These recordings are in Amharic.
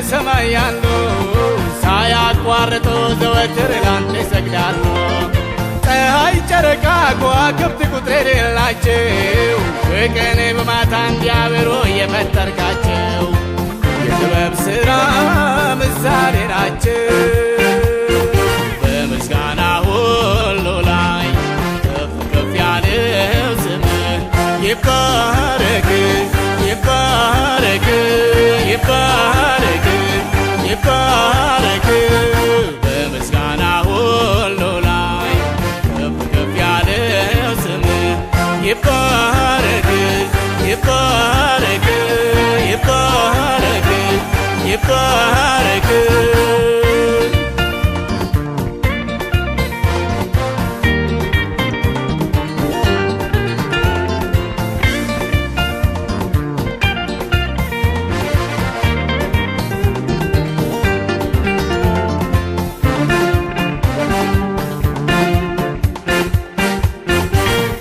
በሰማይ ያሉ ሳያቋርጡ ዘወትር ላንተ ይሰግዳሉ። ፀሐይ ጨረቃ ከዋክብት ቁጥር የሌላቸው በቀን በማታ እንዲያበሩ የፈጠርካቸው የጥበብ ሥራ ምሳሌ ናቸው። በምስጋና ሁሉ ላይ ከፍ ከፍ ያለው ስምህ ይባረክ ይባረክ ይባረክ ይባረክ። በምስጋና ሁሉ ላይ ከፍ ከፍ ያለው ስምህ ይባረክ ይባረክ ይባረክ ይባረክ።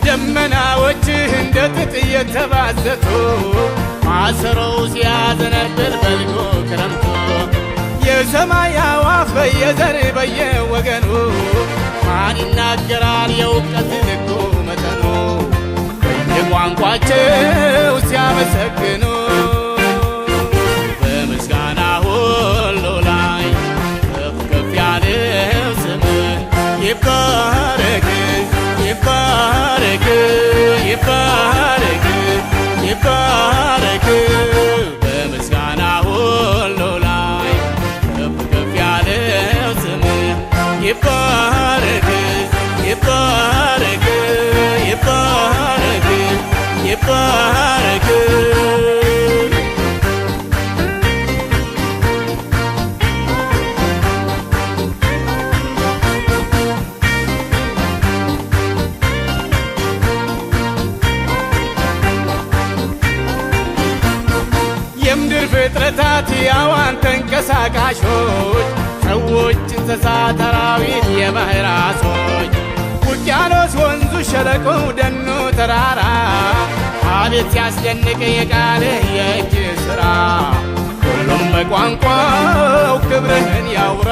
ደመናዎችህ እንደ ጥጥ እየተባዘቱ ማሰሮው ሲያዘነብል በልጎ ክረምቱ የሰማይ አዕዋፍ በየዘር በየወገኑ ማን ይናገራል የእውቀት ልኩ መጠኑ በየቋንቋቸው ሲያመሰግኑ በምስጋና ሁሉ ላይ ከፍ ከፍ ያለው ስምህ ይባረክ ይባረክ ይባረክ ይባረክ። በምስጋና ሁሉ ላይ ከፍ ከፍ ያለው ስምህ ይባረክ ይባረክ ይባረክ ይባረክ። የምድር ፍጥረታት ሕያዋን ተንቀሳቃሾች ሰዎች፣ እንስሳት፣ አራዊት፣ የባሕር ዓሦች ውቅያኖስ፣ ወንዙ፣ ሸለቆው፣ ደኑ፣ ተራራ አቤት ሲያስደንቅ የቃልህ የእጅ ሥራ ሁሉም በቋንቋው ክብርህን ያውራ።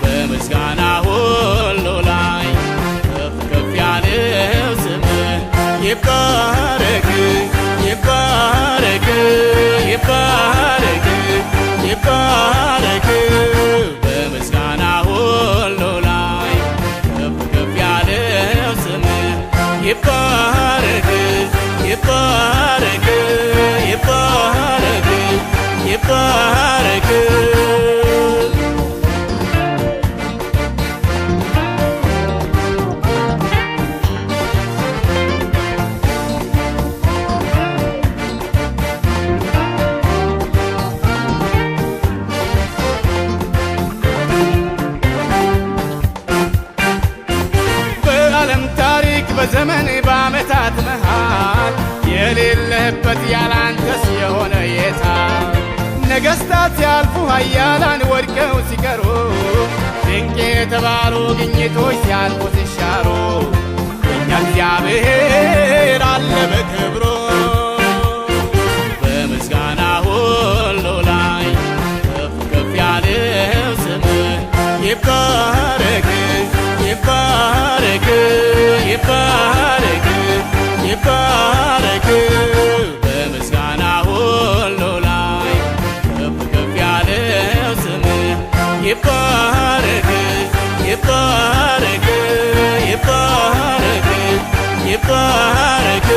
በምስጋና ሁሉ ላይ ከፍ ከፍ ያለው ስምህ ይባረክ ይባረክ ይባረክ ይባረክ። በምስጋና ሁሉ ላይ ከፍ ከፍ ያለው ስምህ ይባረክ ይባረክ ይባረክ ይባረክ። በዘመን በዓመታት መሃል የሌለህበት ያላንተስ የሆነ የታ ነገሥታት ሲያልፉ ኃያላን ወድቀው ሲቀሩ ድንቅ የተባሉ ግኝቶች ሲያልፉ ሲሻሩ እኛ እግዚአብሔር አለ በክብሩ። በምስጋና ሁሉ ላይ ከፍ ከፍ ያለው ስምህ ይባረክ ይባረክ ይባረክ ይባረክ። በምስጋና ሁሉ ላይ ከፍ ከፍ ያለው ስምህ ይባረክ ይባረክ ይባረክ ይባረክ።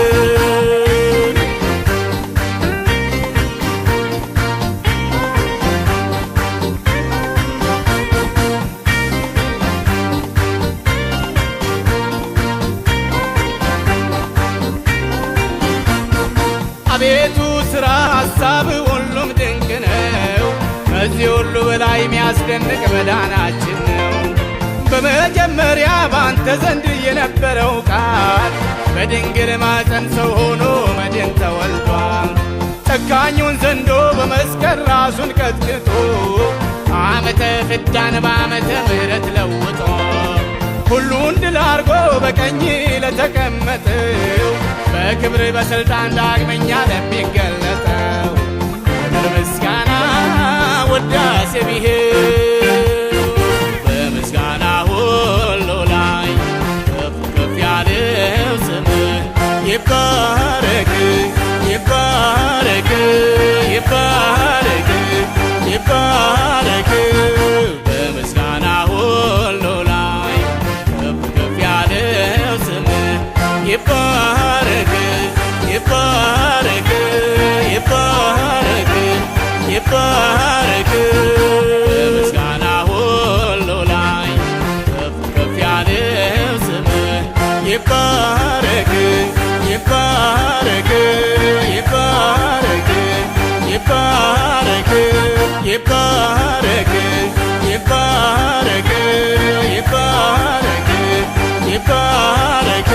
አቤቱ ሥራ ሐሳብ ሁሉም ድንቅ ነው። ከዚህ ሁሉ በላይ የሚያስደንቅ መዳናችን ነው። በመጀመሪያ ባንተ ዘንድ የነበረው ቃል በድንግል ማኅፀን ሰው ሆኖ መድን ተወልዷል። ጨካኙን ዘንዶ በመስቀል ራሱን ቀጥቅጦ ዓመተ ፍዳን በዓመተ ምሕረት ለውጦ ሁሉን ድል አርጎ በቀኝ ለተቀመጠው በክብር በሥልጣን ዳግመኛ ለሚገለጠው ክብር ምስጋና ውዳሴ ቢሄው በምስጋና ሁሉ ላይ ከፍ ከፍ ያለው ስምህ ይባረክ ይባረክ ይባረክ ይባረክ በምስጋና ሁሉ ላይ ከፍ ከፍ ያለው ስምህ ይባረክ ይባረክ ይባረክ ይባረክ በምስጋና ሁሉ ላይ ከፍ ከፍ ያለው ስምህ ይባረክ ይባረክ ይባረክ ይባረክ ይባረክ ይባረክ ይባረክ ይባረክ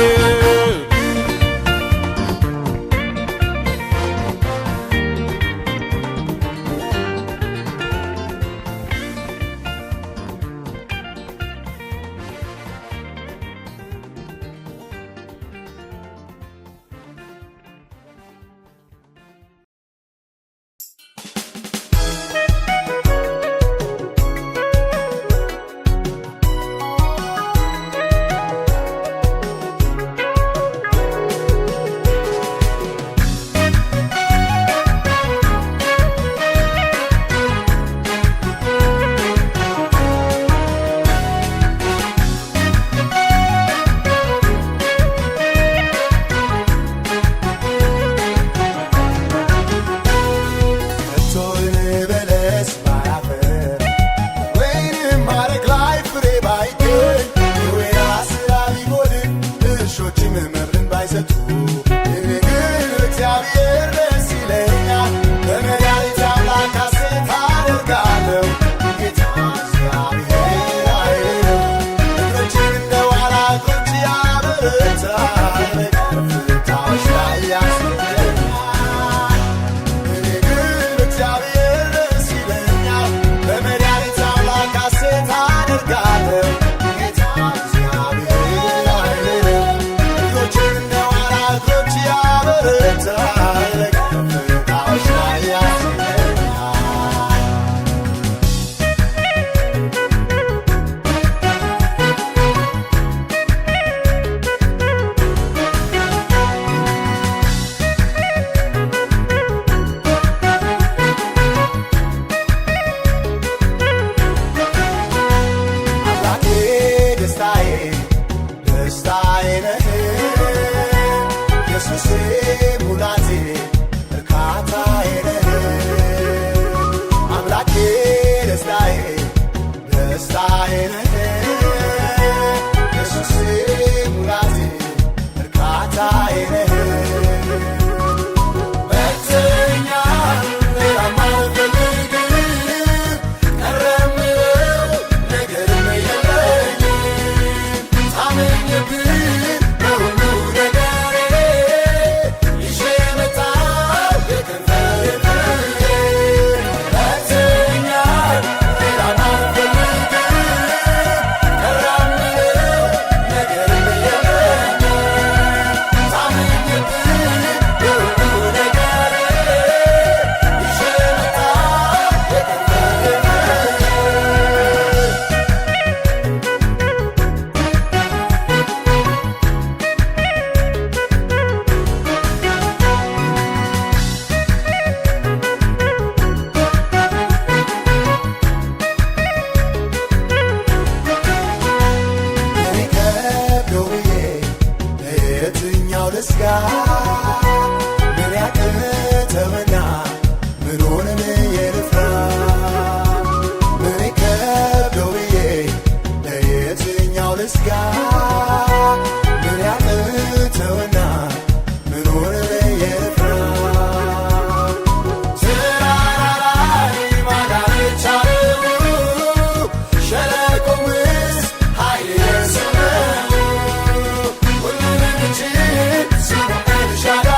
Shut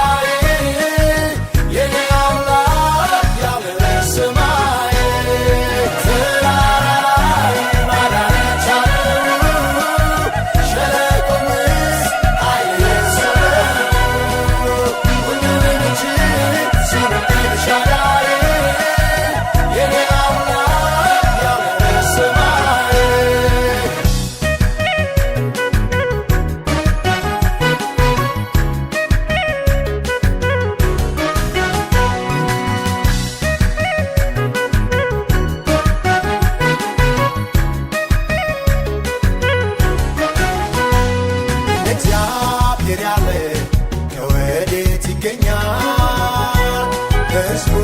ያለ ከወዴት ይገኛል? ሕዝቡ